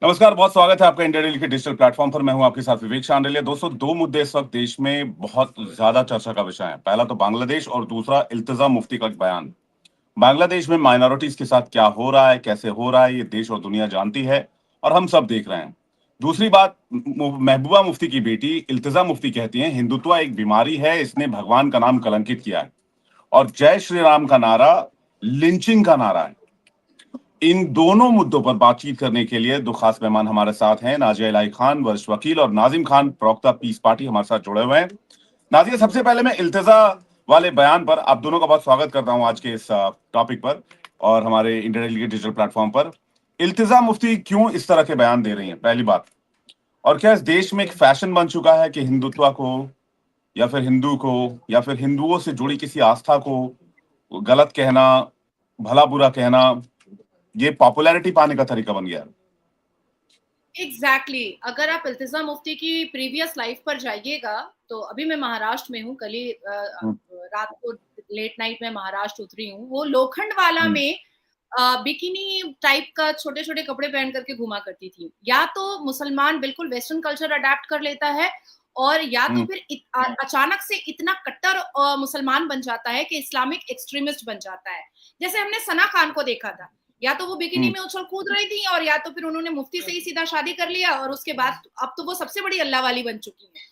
नमस्कार, बहुत स्वागत है आपका इंडिया डेली के डिजिटल प्लेटफॉर्म पर। मैं हूं आपके साथ विवेक शांडिल्य। दोस्तों, दो मुद्दे इस वक्त देश में बहुत ज्यादा चर्चा का विषय है। पहला तो बांग्लादेश और दूसरा इल्तिजा मुफ्ती का बयान। बांग्लादेश में माइनॉरिटीज के साथ क्या हो रहा है, कैसे हो रहा है, ये देश और दुनिया जानती है और हम सब देख रहे हैं। दूसरी बात, महबूबा मुफ्ती की बेटी इल्तिजा मुफ्ती कहती हैं हिंदुत्व एक बीमारी है, इसने भगवान का नाम कलंकित किया है। और जय श्री राम का नारा लिंचिंग का नारा है। इन दोनों मुद्दों पर बातचीत करने के लिए दो खास मेहमान हमारे साथ हैं। नाजिया इलाही खान, वरिष्ठ वकील, और नाजिम खान, प्रवक्ता पीस पार्टी, हमारे साथ जुड़े हुए हैं। नाजिया, सबसे पहले मैं इल्तिजा वाले बयान पर आप दोनों का बहुत स्वागत करता हूं आज के इस टॉपिक पर और हमारे इंडिया डेली के डिजिटल प्लेटफॉर्म पर। इल्तिजा मुफ्ती क्यों इस तरह के बयान दे रही हैं, पहली बात। और क्या इस देश में एक फैशन बन चुका है कि हिंदुत्व को या फिर हिंदू को या फिर हिंदुओं से जुड़ी किसी आस्था को गलत कहना, भला बुरा कहना, ये पॉपुलैरिटी पाने का तरीका बन गया है? अगर आप इल्तिजा मुफ्ती की प्रीवियस लाइफ पर जाइएगा तो अभी मैं महाराष्ट्र में हूँ। कल ही रात को लेट नाइट में महाराष्ट्र उतरी हूँ। वो लोखंडवाला में बिकिनी टाइप का छोटे छोटे कपड़े पहन करके घुमा करती थी। या तो मुसलमान बिल्कुल वेस्टर्न कल्चर अडेप्ट कर लेता है, और या तो फिर अचानक से इतना कट्टर मुसलमान बन जाता है कि इस्लामिक एक्सट्रीमिस्ट बन जाता है। जैसे हमने सना खान को देखा था, या तो वो बिकिनी में उछल कूद रही थी, और या तो फिर उन्होंने मुफ्ती से ही सीधा शादी कर लिया, और उसके बाद अब तो वो सबसे बड़ी अल्लाह वाली बन चुकी है।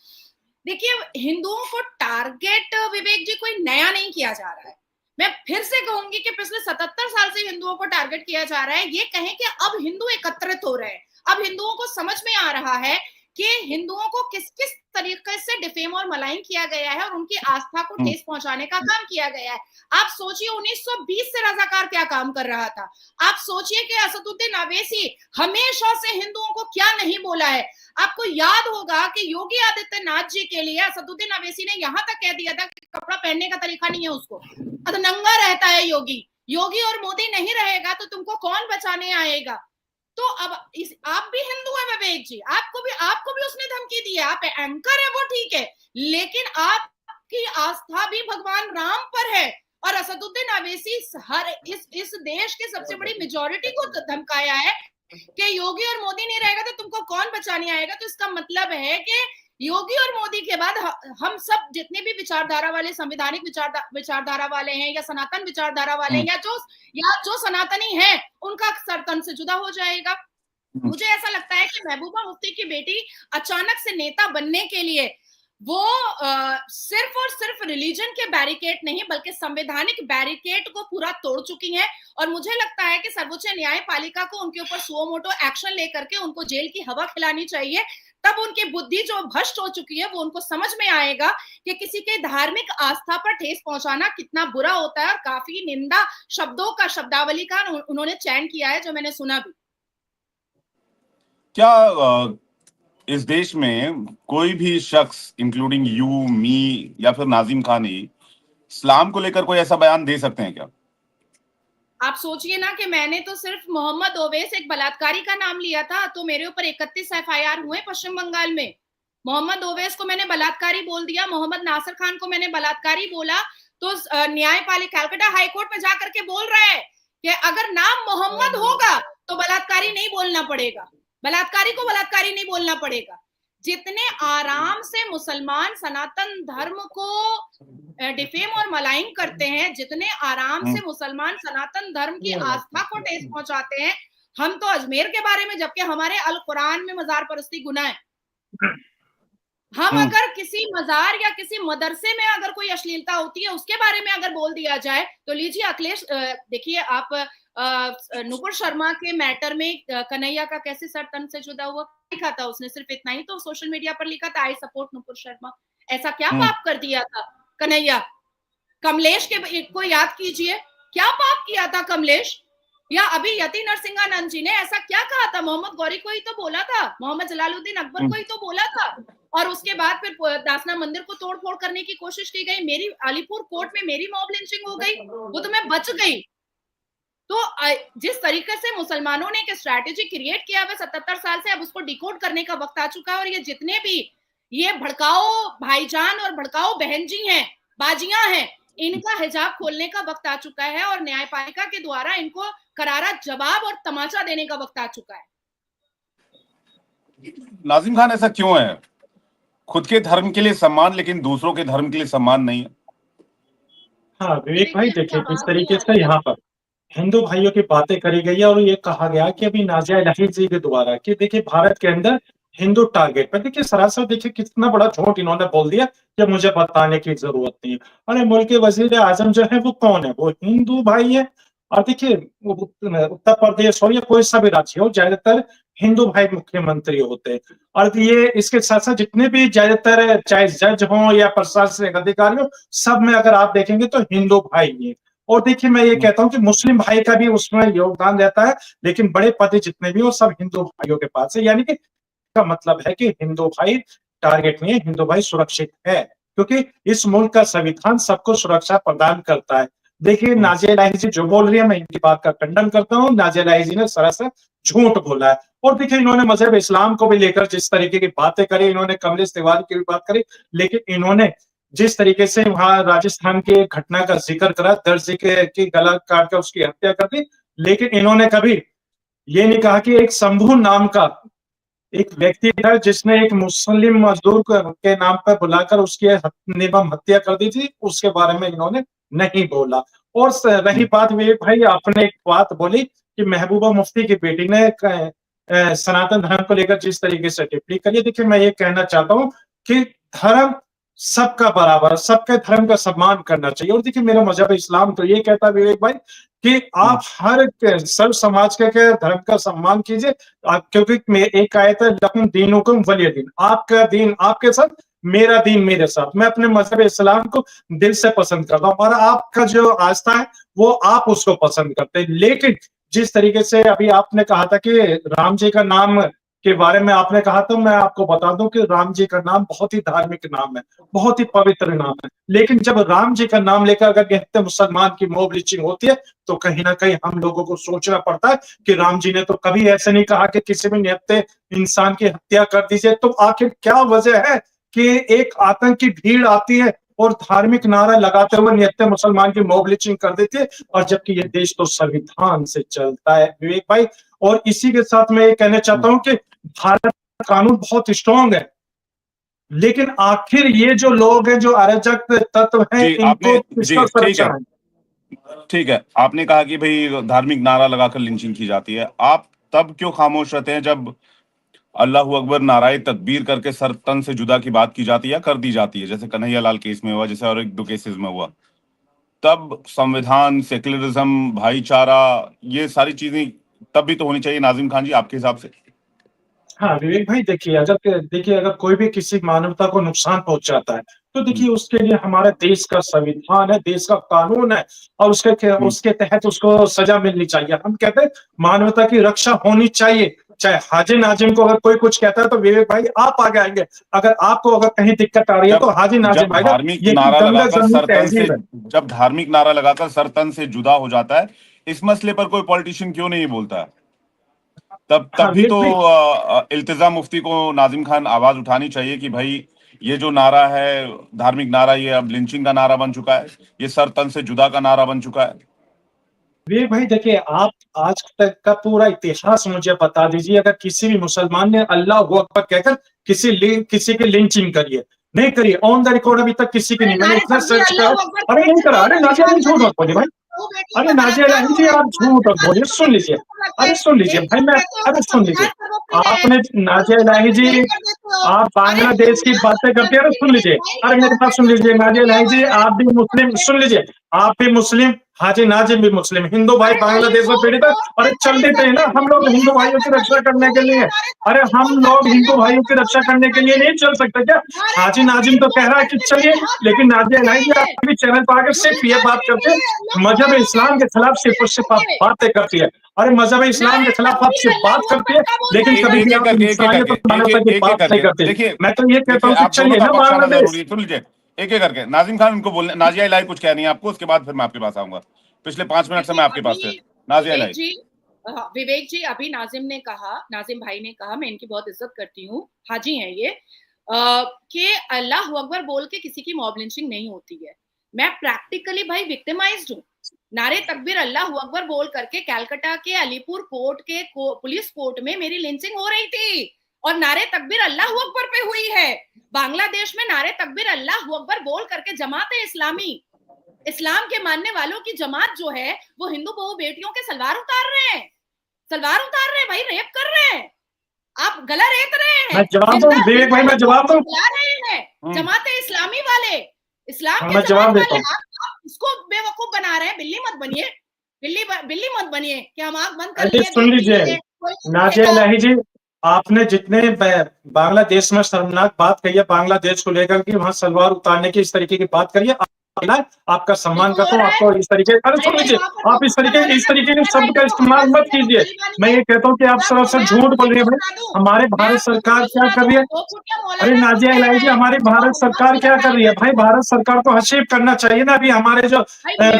देखिए, हिंदुओं को टारगेट, विवेक जी, कोई नया नहीं किया जा रहा है। मैं फिर से कहूंगी कि पिछले 77 साल से हिंदुओं को टारगेट किया जा रहा है। ये कहें कि अब हिंदू एकत्रित हो रहे हैं, अब हिंदुओं को समझ में आ रहा है कि हिंदुओं को किस किस तरीके से डिफेम और मलाइन किया गया है और उनकी आस्था को ठेस पहुंचाने का काम किया गया है। आप सोचिए 1920 से रजाकार क्या काम कर रहा था। आप सोचिए कि असदुद्दीन अवैसी हमेशा से हिंदुओं को क्या नहीं बोला है। आपको याद होगा कि योगी आदित्यनाथ जी के लिए असदुद्दीन अवैसी ने यहां तक कह दिया था कि कपड़ा पहनने का तरीका नहीं है उसको, नंगा रहता है योगी और मोदी नहीं रहेगा तो तुमको कौन बचाने आएगा। तो अब आप भी हिंदू है विवेक जी, आपको भी उसने धमकी दी है। आप एंकर है वो ठीक है, लेकिन आपकी आस्था भी भगवान राम पर है। और असदुद्दीन अवैसी इस देश की सबसे बड़ी मेजोरिटी को धमकाया है कि योगी और मोदी नहीं रहेगा तो तुमको कौन बचाने आएगा। तो इसका मतलब है कि योगी और मोदी के बाद हम सब जितने भी विचारधारा वाले, संवैधानिक विचारधारा वाले हैं, या सनातन विचारधारा वाले हैं, या जो सनातनी है, उनका सर तन से जुदा हो जाएगा। मुझे ऐसा लगता है कि महबूबा मुफ्ती की बेटी अचानक से नेता बनने के लिए वो सिर्फ और सिर्फ रिलीजन के बैरिकेड नहीं बल्कि संवैधानिक बैरिकेड को पूरा तोड़ चुकी हैं। और मुझे लगता है कि सर्वोच्च न्यायपालिका को उनके ऊपर सुओ मोटो एक्शन लेकर के उनको जेल की हवा खिलानी चाहिए। तब उनकी बुद्धि जो भ्रष्ट हो चुकी है वो उनको समझ में आएगा कि किसी के धार्मिक आस्था पर ठेस पहुंचाना कितना बुरा होता है। और काफी निंदा शब्दों का, शब्दावली का उन्होंने चयन किया है, जो मैंने सुना भी। क्या इस देश में कोई भी शख्स, इंक्लूडिंग यू, मी या फिर नाजिम खान ही, इस्लाम को लेकर कोई ऐसा बयान दे सकते हैं क्या? आप सोचिए ना कि मैंने तो सिर्फ मोहम्मद ओवैस, एक बलात्कारी का नाम लिया था, तो मेरे ऊपर 31 एफआईआर हुए पश्चिम बंगाल में। मोहम्मद ओवैस को मैंने बलात्कारी बोल दिया, मोहम्मद नासिर खान को मैंने बलात्कारी बोला, तो न्यायपालिका कलकत्ता हाईकोर्ट में जाकर के बोल रहा है कि अगर नाम मोहम्मद होगा तो बलात्कारी नहीं बोलना पड़ेगा, बलात्कारी को बलात्कारी नहीं बोलना पड़ेगा। जितने आराम से मुसलमान सनातन धर्म को डिफेम और मलाइन करते हैं, जितने आराम से मुसलमान सनातन धर्म की आस्था को ठेस पहुंचाते हैं, हम तो अजमेर के बारे में, जबकि हमारे अल कुरान में मजार परस्ती गुनाह है, हम अगर किसी मजार या किसी मदरसे में अगर कोई अश्लीलता होती है उसके बारे में अगर बोल दिया जाए तो लीजिए अखिलेश, देखिए आप नुपुर शर्मा के मैटर में कन्हैया का कैसे सर तन से जुदा हुआ लिखा था उसने, सिर्फ इतना ही तो सोशल मीडिया पर लिखा था, आई सपोर्ट नुपुर शर्मा। ऐसा क्या पाप कर दिया था कन्हैया? कमलेश के को याद कीजिए, क्या पाप किया था कमलेश? या अभी यति नरसिंहानंद जी ने ऐसा क्या कहा था? मोहम्मद गौरी को ही तो बोला था, मोहम्मद जलालुद्दीन अकबर को ही तो बोला था, और उसके बाद फिर दासना मंदिर को तोड़ फोड़ करने की कोशिश की गई। मेरी अलीपुर कोर्ट में मेरी मॉब लिंचिंग हो गई, वो तो मैं बच गई। तो जिस तरीके से मुसलमानों ने एक स्ट्रैटेजी क्रिएट किया हुआ 77 साल से, अब उसको डिकोड करने का वक्त आ चुका है। और ये जितने भी ये भड़काओ भाईजान और भड़काओ बहन जी हैं, बाजियां हैं, इनका हिजाब खोलने का वक्त आ चुका है और न्यायपालिका के द्वारा इनको करारा जवाब और तमाचा देने का वक्त आ चुका है। नाजिम खान, ऐसा क्यों है? खुद के धर्म के लिए सम्मान, लेकिन दूसरों के धर्म के लिए सम्मान नहीं है। हाँ विवेक भाई, देखिए, देखिए जिस सवाल ही तरीके से आता है। यहाँ पर हिंदू भाइयों की बातें करी गई है और ये कहा गया कि अभी नाजिया इलाही जी के द्वारा कि देखिए भारत के अंदर हिंदू टारगेट पर, देखिए सरासर देखिए कितना बड़ा झूठ इन्होंने बोल दिया कि मुझे बताने की जरूरत नहीं है। अरे मुल्क के वजीर आजम जो है वो कौन है? वो हिंदू भाई है। और देखिए उत्तर प्रदेश हो या कोई सा भी राज्य हो, ज्यादातर हिंदू भाई मुख्यमंत्री होते हैं। और ये इसके साथ साथ जितने भी ज्यादातर चाहे जज हो या प्रशासनिक अधिकारी हो, सब में अगर आप देखेंगे तो हिंदू भाई ही है। और देखिए मैं ये कहता हूँ कि मुस्लिम भाई का भी उसमें योगदान रहता है, लेकिन बड़े पद जितने भी हो सब हिंदू भाइयों के पास है। यानी कि का मतलब है कि हिंदू भाई टारगेट नहीं है, हिंदू भाई सुरक्षित है, क्योंकि इस मुल्क का संविधान सबको सुरक्षा प्रदान करता है। देखिए नाजिया इलाही जी जो बोल रही है, मैं इनकी बात का खंडन करता हूँ। नाजिया इलाही जी ने सरासर झूठ बोला है। और देखिए इन्होंने मजहब इस्लाम को भी लेकर जिस तरीके की बातें करी, इन्होंने कमलेश तिवारी की भी बात करी, लेकिन इन्होंने जिस तरीके से वहां राजस्थान की एक घटना का जिक्र करा, दर्जी के की गला काट कर उसकी हत्या कर दी, लेकिन इन्होंने कभी ये नहीं कहा कि एक शंभू नाम का एक व्यक्ति था जिसने एक मुस्लिम मजदूर के नाम पर बुलाकर उसकी निर्मम हत्या कर दी थी, उसके बारे में इन्होंने नहीं बोला। और रही बात विवेक भाई, आपने एक बात बोली कि महबूबा मुफ्ती की बेटी ने सनातन धर्म को लेकर जिस तरीके से टिप्पणी करी, देखिए मैं ये कहना चाहता हूँ कि धर्म सबका बराबर, सबके धर्म का सम्मान करना चाहिए। और देखिए मेरा मजहब इस्लाम तो ये कहता है विवेक भाई कि आप हर सर्व समाज के धर्म का सम्मान कीजिए, क्योंकि एक आयत है लकुम दीनुकुम वलिय दीन, आपका दीन आपके साथ, मेरा दीन मेरे साथ। मैं अपने मजहब इस्लाम को दिल से पसंद करता हूँ और आपका जो आस्था है वो आप उसको पसंद करते हैं। लेकिन जिस तरीके से अभी आपने कहा था कि राम जी का नाम के बारे में आपने कहा, तो मैं आपको बता दूं कि राम जी का नाम बहुत ही धार्मिक नाम है, बहुत ही पवित्र नाम है। लेकिन जब राम जी का नाम लेकर अगर निहत्थे मुसलमान की मॉब लिंचिंग होती है, तो कहीं ना कहीं हम लोगों को सोचना पड़ता है कि राम जी ने तो कभी ऐसे नहीं कहा कि किसी भी निहत्थे इंसान की हत्या कर दीजिए। तो आखिर क्या वजह है कि एक आतंकी भीड़ आती है और धार्मिक नारा लगाते हुए निहत्थे मुसलमान की मॉब लिंचिंग कर देती है, और जबकि ये देश तो संविधान से चलता है विवेक भाई। और इसी के साथ मैं ये कहना चाहता हूं कि भारत का कानून बहुत स्ट्रांग है, लेकिन आखिर ये जो लोग हैं, जो अराजक तत्व हैं, जी, इनको आपने जी किसका ठीक सुरक्षा है, है? ठीक है। आपने कहा कि भाई धार्मिक नारा लगाकर लिंचिंग की जाती है। आप तब क्यों खामोश रहते हैं जब अल्लाह अकबर नाराए तकबीर करके सर तन से जुदा की बात की जाती है या कर दी जाती है, जैसे कन्हैया लाल केस में हुआ, जैसे और एक दो केसेस में हुआ? तब संविधान, सेक्युलरिज्म, भाईचारा, ये सारी चीजें तब भी तो होनी चाहिए नाजिम खान जी, आपके हिसाब से। हाँ विवेक भाई, देखिए अगर कोई भी किसी मानवता को नुकसान पहुंचाता है, तो देखिए उसके लिए हमारे देश का संविधान है, देश का कानून है, और उसके तहत उसको सजा मिलनी चाहिए। हम कहते हैं मानवता की रक्षा होनी चाहिए। चाहे हाजी नाजिम को अगर कोई कुछ कहता है तो विवेक भाई आप आगे आएंगे, अगर आपको अगर कहीं दिक्कत आ रही है जब तो हाजी जब नाजिम आएगा। धार्मिक यही नारा गंगा लगाकर जमनी सरतन से तहजीब है। जब धार्मिक नारा लगाकर सरतन से जुदा हो जाता है, इस मसले पर कोई पॉलिटिशियन क्यों नहीं बोलता है? तब हाँ भी विवेक तो भाई, इल्तिजा मुफ्ती को नाजिम खान आवाज उठानी चाहिए कि भाई ये जो नारा है, धार्मिक नारा, ये अब लिंचिंग का नारा बन चुका है, ये सर तन से जुदा का नारा बन चुका है। विवेक भाई देखिए, आप आज तक का पूरा इतिहास मुझे बता दीजिए, अगर किसी भी मुसलमान ने अल्लाह अकबर कहकर किसी की लिंचिंग करी है? नहीं करी, ऑन द रिकॉर्ड अभी तक किसी की अरे नहीं। मैंने नारे इतना तकबीर सर्च अल्लाह किया। अकबर अरे नहीं कहते करा। थे, अरे तो नाजिया निकाल नहीं, झूठ देते मत बोलिए भाई। तो बेटी अरे को नाजिया बलात्कार नहीं हो जी, गया, आप झूठ मत बोलिए, सुन लीजिए। लगता अरे है सुन लीजिए एक भाई, बात मैं कहते हो अरे तो सुन लीजिए। संविधान सर्वोपरि है, आपने नाजिया इलाही जी, नहीं कर देते हो। आप अरे बांग्लादेश की संविधान बातें करते हैं। अरे सुन लीजिए, भाई अरे की मेरी बात बात सुन कहते लीजिए। नाजिया हो, इलाही जी, आप भी मुस्लिम, सुन लीजिए, आप भी मुस्लिम, हाजी नाजिम भी मुस्लिम, हिंदू भाई अरे लाइए बांग्लादेश में कोर्ट पीड़ित है। कोर्ट अरे में खड़ी चलते थे ना, करके हम लोग हिंदू ऐसा भाइयों की करना रक्षा कि करने के कोई ये लिए। नारे अरे तकबीर हम लोग बोलकर हिंदू अल्लाह भाइयों की अकबर रक्षा बोलकर करने के लिए दिखाइए। नहीं चल सकते क्या? नारे हाजी नाजिम तकबीर तो कह रहा है बोलकर कि दिखाइए, चलिए, हक है लेकिन नाजिया इलाही जी दिखाइए। आपके चैनल पर आकर मुझे सिर्फ ये बात जानकारी करते हैं, नहीं है, अल्लाह मजहब कुरान में इस्लाम के खिलाफ सिर्फ और सिर्फ आप दिखाइए। बातें करती है। अरे मजहब इस्लाम के नारे खिलाफ आप तकबीर सिर्फ अल्लाह बात करती अकबर है, का बोलकर लेकिन कभी एक भी एक आप करके एक एक इंसानियत करके और मानवता की एक एक बात नहीं करके करते। देखिए, मैं तो ये कहता देखिए हूँ कि आप दोनों चलिए का ना पक्ष आना बांग्लादेश। जरूरी है। सुन लीजिए, एक एक करके नाजिम खान इनको बोलने, नाजिया इलाही कुछ कहनी है आपको, उसके बाद फिर मैं आपके पास आऊंगा। पिछले 5 मिनट से देखिए मैं आपके पास अभी थे। नाजिया विवेक इलाही। जी, विवेक जी अभी नाजिम भाई ने कहा, मैं इनकी बहुत इज्जत करती हूँ, हाजी हैं ये, कि अल्लाह अकबर बोल के किसी की मॉब लिंचिंग नहीं होती है। मैं प्रैक्टिकली भाई विक्टिमाइज्ड हूँ। नारे तकबीर अल्लाह अकबर बोल करके कलकत्ता के अलीपुर कोर्ट के पुलिस कोर्ट में मेरी लिंचिंग हो रही थी और नारे तकबीर अल्लाह अकबर पे हुई है। बांग्लादेश में नारे तकबीर अल्लाह अकबर बोल करके जमात इस्लामी, इस्लाम के मानने वालों की जमात जो है वो हिंदू बहू बेटियों के सलवार उतार रहे हैं, सलवार उतार रहे हैं भाई, रेप कर रहे हैं, आप गला रेत रहे हैं। मैं जवाब दूं विवेक भाई, मैं जवाब दूं, बुला रहे हैं जमात इस्लामी वाले, इस्लाम मैं के जवाब जमात देता वाले, हूँ। आप उसको बेवकूफ बना रहे हैं। बिल्ली मत बनिए, बिल्ली मत बनिए कि हम आंख बंद कर अरे लिए, सुन लीजिए नाजिया इलाही जी, आपने जितने बांग्लादेश में शर्मनाक बात कही है बांग्लादेश को लेकर कि वहां सलवार उतारने की इस तरीके की बात करिए, आपका सम्मान करता हूँ, आपको इस तरीके, अरे सुन लीजिए, आप इस तरीके के शब्द का इस्तेमाल मत कीजिए। मैं ये कहता हूँ कि आप सरासर झूठ बोल रही है भाई। हमारे भारत सरकार क्या कर रही है? अरे नाजिया इलाही जी, हमारी भारत सरकार क्या कर रही है भाई? भारत सरकार को हर्षित करना चाहिए ना। अभी हमारे जो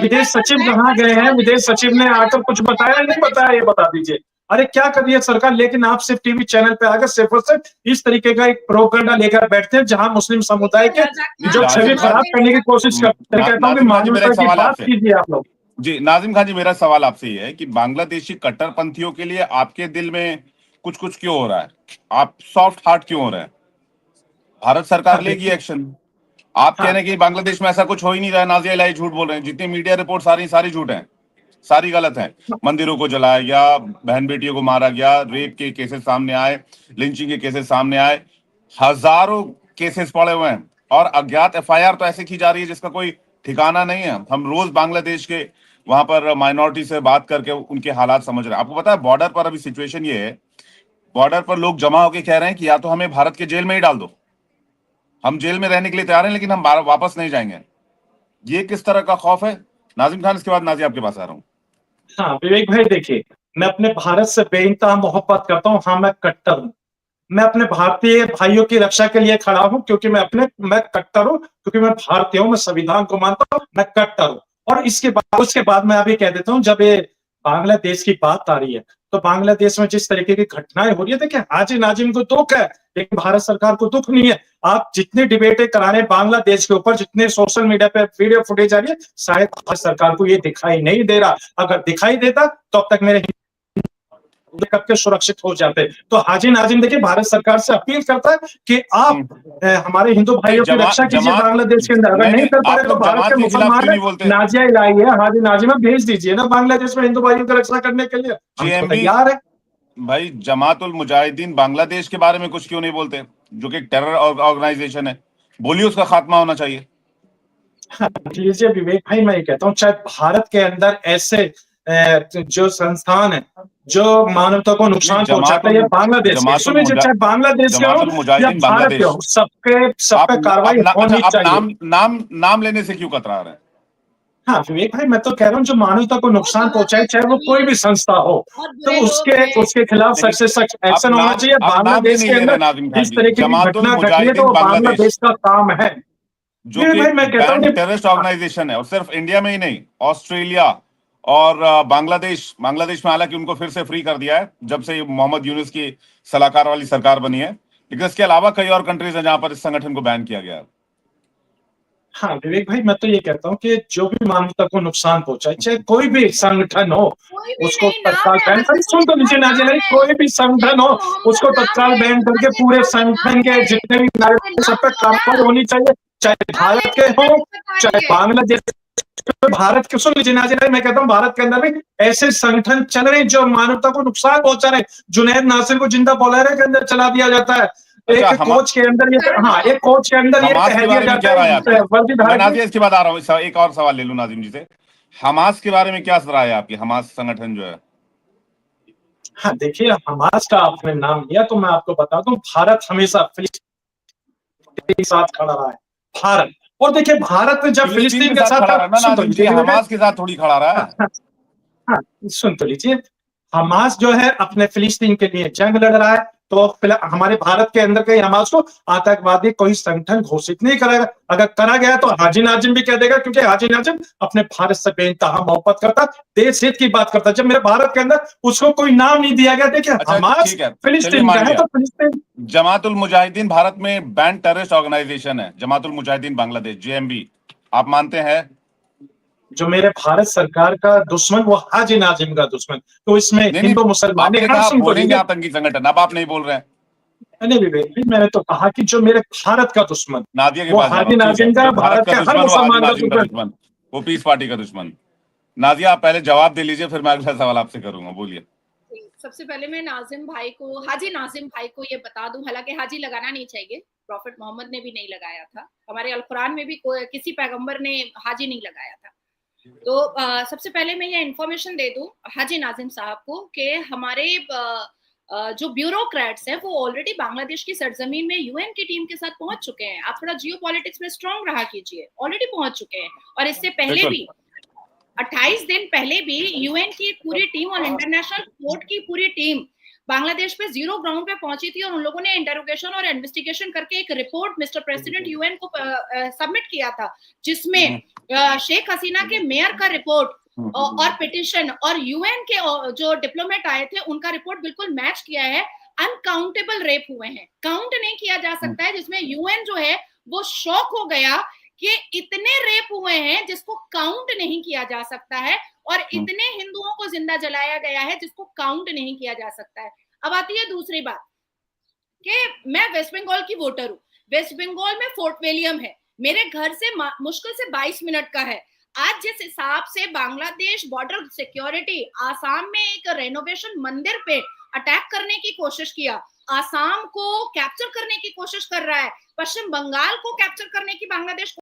विदेश सचिव कहाँ गए हैं, विदेश सचिव ने आकर कुछ बताया नहीं बताया, ये बता दीजिए। अरे क्या कर रही है सरकार? लेकिन आप सिर्फ टीवी चैनल पे आकर सिर्फ और सिर्फ इस तरीके का एक प्रोपेगेंडा लेकर बैठते हैं जहां मुस्लिम समुदाय के जो छवि खराब करने की कोशिश करते हैं। कहता हूँ कि मानवता की बात कीजिए आप लोग। जी नाजिम खान जी, मेरा सवाल आपसे ये है कि बांग्लादेशी कट्टरपंथियों के लिए आपके दिल में कुछ कुछ क्यों हो रहा है? आप सॉफ्ट हार्ट क्यों हो रहे हैं? भारत सरकार लेगी एक्शन। आप कह रहे हैं कि बांग्लादेश में ऐसा कुछ हो ही नहीं रहा है, नाजिया इलाही झूठ बोल रहे हैं। जितनी मीडिया रिपोर्ट सारी झूठ है, सारी गलत है। मंदिरों को जलाया गया, बहन बेटियों को मारा गया, रेप के केसेस सामने आए, लिंचिंग के केसेस सामने आए, हजारों केसेस पड़े हुए हैं और अज्ञात एफआईआर तो ऐसे की जा रही है जिसका कोई ठिकाना नहीं है। हम रोज बांग्लादेश के वहां पर माइनॉरिटी से बात करके उनके हालात समझ रहे हैं। आपको पता है बॉर्डर पर अभी सिचुएशन ये है, बॉर्डर पर लोग जमा होकर कह रहे हैं कि या तो हमें भारत के जेल में ही डाल दो, हम जेल में रहने के लिए तैयार हैं लेकिन हम वापस नहीं जाएंगे। ये किस तरह का खौफ है? नाजिम खान, इसके बाद नाजिया आपके पास आ रहा हूँ। हाँ विवेक भाई, देखिए मैं अपने भारत से बेइंतहा मोहब्बत करता हूँ। हाँ मैं कट्टर हूँ, मैं अपने भारतीय भाइयों की रक्षा के लिए खड़ा हूँ क्योंकि मैं कट्टर हूँ, क्योंकि मैं भारतीय हूँ, मैं संविधान को मानता हूँ, मैं कट्टर हूँ। और उसके बाद मैं अभी कह देता हूँ, जब ये बांग्लादेश की बात आ रही है तो बांग्लादेश में जिस तरीके की घटनाएं हो रही है, देखिए हाजी नाजिम को दुख है लेकिन भारत सरकार को दुख नहीं है। आप जितनी डिबेटें करा रहे हैं बांग्लादेश के ऊपर, जितने सोशल मीडिया पे वीडियो फुटेज आ रही है, शायद भारत सरकार को ये दिखाई नहीं दे रहा। अगर दिखाई देता तो अब तक मेरे कब के सुरक्षित हो जाते। तो हाजी नाजिम देखिए भारत सरकार से अपील करता है कि आप हमारे हिंदू भाइयों की रक्षा कीजिए बांग्लादेश के अंदर। अगर नहीं कर पा रहे तो भारत के मुसलमान नाजिया इलाही है, हाजी नाजिम भेज दीजिए ना बांग्लादेश में हिंदू भाइयों की रक्षा करने के लिए, हम तैयार है। भाई जमातुल मुजाहिदीन बांग्लादेश के बारे में कुछ क्यों नहीं बोलते, जो कि टेरर ऑर्गेनाइजेशन है? बोलिए उसका खात्मा होना चाहिए। लीजिए विवेक भाई, मैं ये कहता हूँ चाहे भारत के अंदर ऐसे जो संस्थान है जो मानवता को नुकसान पहुंचाता है, या बांग्लादेश के, सुनिए चाहे बांग्लादेश के हो या भारत के हो, सब पे कार्रवाई होनी चाहिए। नाम लेने से क्यों कतरा रहे हैं? हाँ विवेक भाई, मैं तो कह रहा हूँ जो मानवता को नुकसान पहुंचाए, चाहे वो कोई भी संस्था हो, तो उसके खिलाफ सख्त से सख्त एक्शन होना चाहिए। बांग्लादेश के अंदर इस तरह की घटना घटी है तो बांग्लादेश का काम है जो कि बैंड टेररिस्ट ऑर्गेनाइजेशन है, और सिर्फ इंडिया में ही नहीं, ऑस्ट्रेलिया और बांग्लादेश में हालांकि उनको फिर से फ्री कर दिया है जब से मोहम्मद यूनुस की सलाहकार वाली सरकार बनी है, लेकिन इसके अलावा कई और कंट्रीज हैं जहां पर इस संगठन को बैन किया गया है। हाँ विवेक भाई, मैं तो ये कहता हूँ कि जो भी मानवता को नुकसान पहुंचाए, चाहे कोई भी संगठन हो, उसको तत्काल बैन कर। सुन तो नीचे नाजिया इलाही, कोई भी संगठन हो उसको तत्काल बैन करके पूरे संगठन के जितने भी नागरिक सब पर कार्रवाई होनी चाहिए, चाहे भारत के हो चाहे बांग्लादेश। भारत के, सुन लीजिए नाजिया इलाही, मैं कहता हूँ भारत के अंदर भी ऐसे संगठन चल रहे हैं जो मानवता को नुकसान पहुंचा रहे हैं। जुनैद नासिर को जिंदा बोलेरो के अंदर चला दिया जाता है, एक कोच के अंदर ये, हाँ एक कोच के अंदर ये कह दिया जाता है वर्दी धारण। नाजिया, इसके बाद आ रहा हूँ, एक और सवाल ले लूं नाजिम जी से। हमास के बारे में क्या राय है आपकी? हमास संगठन जो है, हाँ देखिए हमास का आपने नाम लिया तो मैं आपको बता दूं, भारत हमेशा फिलिस्तीन के साथ खड़ा रहा है। भारत, और देखिए भारत जब फिलिस्तीन के साथ खड़ा रहा ना, हमास के साथ थोड़ी खड़ा रहा है। हाँ सुन तो लीजिए, हमास जो है अपने फिलिस्तीन के लिए जंग लड़ रहा है, तो हमारे भारत के अंदर कहीं हमास को आतंकवादी कोई संगठन घोषित नहीं करेगा। अगर करा गया तो हाजी नाजिम भी कह देगा, क्योंकि हाजी नाजिम अपने भारत से बेइंतहा मोहब्बत करता, देश हित की बात करता। जब मेरे भारत के अंदर उसको कोई नाम नहीं दिया गया, देखिए हमास फिलिस्तीन का है तो फिलिस्तीन। जमातुल मुजाहिदीन भारत में बैंड टेररिस्ट ऑर्गेनाइजेशन है, जमातुल मुजाहिदीन बांग्लादेश, JMB। आप मानते हैं? जो मेरे भारत सरकार का दुश्मन वो हाजी नाजिम का दुश्मन, तो इसमें नहीं नहीं, हिंदू मुसलमान आपने हाँ, कहा सुन तो बोलेंगे लीजिए। आतंकी संगठन, अब आप नहीं बोल रहे हैं। नहीं विवेक भाई, मैंने तो कहा कि जो मेरे भारत का दुश्मन नादिया के वो पास जाना, हाजी ठीक है। नाजिम का, जो भारत भारत का के हर दुश्मन वो हाजी मुसलमान का नाजिम का दुश्मन। दुश्मन, वो पीस पार्टी का दुश्मन। नादिया आप पहले जवाब दे लीजिए, फिर मैं अगला सवाल आपसे करूंगा, बोलिए। सबसे पहले मैं नाजिम भाई को, हाजी नाजिम भाई को ये बता दूं, हालांकि हाजी लगाना नहीं चाहिए, प्रॉफिट मोहम्मद ने भी नहीं लगाया था, हमारे अल कुरान में भी किसी पैगंबर ने हाजी नहीं लगाया था। तो सबसे पहले मैं ये इन्फॉर्मेशन दे दूं हाजी नाजिम साहब को कि हमारे जो ब्यूरोक्रेट्स हैं वो ऑलरेडी बांग्लादेश की सरजमीन में यूएन की टीम के साथ पहुंच चुके हैं। आप थोड़ा जियो पॉलिटिक्स में स्ट्रांग रहा कीजिए, ऑलरेडी पहुंच चुके हैं। और इससे पहले भी 28 दिन पहले भी यूएन की एक पूरी टीम और इंटरनेशनल कोर्ट की पूरी टीम बांग्लादेश पे जीरो ग्राउंड पे पहुंची थी और उन लोगों ने इंटरोगेशन और इन्वेस्टिगेशन करके एक रिपोर्ट मिस्टर प्रेसिडेंट यूएन को सबमिट किया था, जिसमें शेख हसीना के मेयर का रिपोर्ट और पिटिशन और यूएन के जो डिप्लोमेट आए थे उनका रिपोर्ट बिल्कुल मैच किया है। अनकाउंटेबल रेप हुए हैं, काउंट नहीं किया जा सकता है, जिसमें यूएन जो है वो शॉक हो गया कि इतने रेप हुए हैं जिसको काउंट नहीं किया जा सकता है, और इतने हिंदुओं को जिंदा जलाया गया है जिसको काउंट नहीं किया जा सकता है। अब आती है दूसरी बात कि मैं वेस्ट बंगाल की वोटर हूँ, वेस्ट बंगाल में फोर्ट विलियम है, मेरे घर से मुश्किल से 22 मिनट का है। आज जिस हिसाब से बांग्लादेश बॉर्डर सिक्योरिटी आसाम में एक रेनोवेशन मंदिर पे अटैक करने की कोशिश किया, आसाम को कैप्चर करने की कोशिश कर रहा है, पश्चिम बंगाल को कैप्चर करने की बांग्लादेश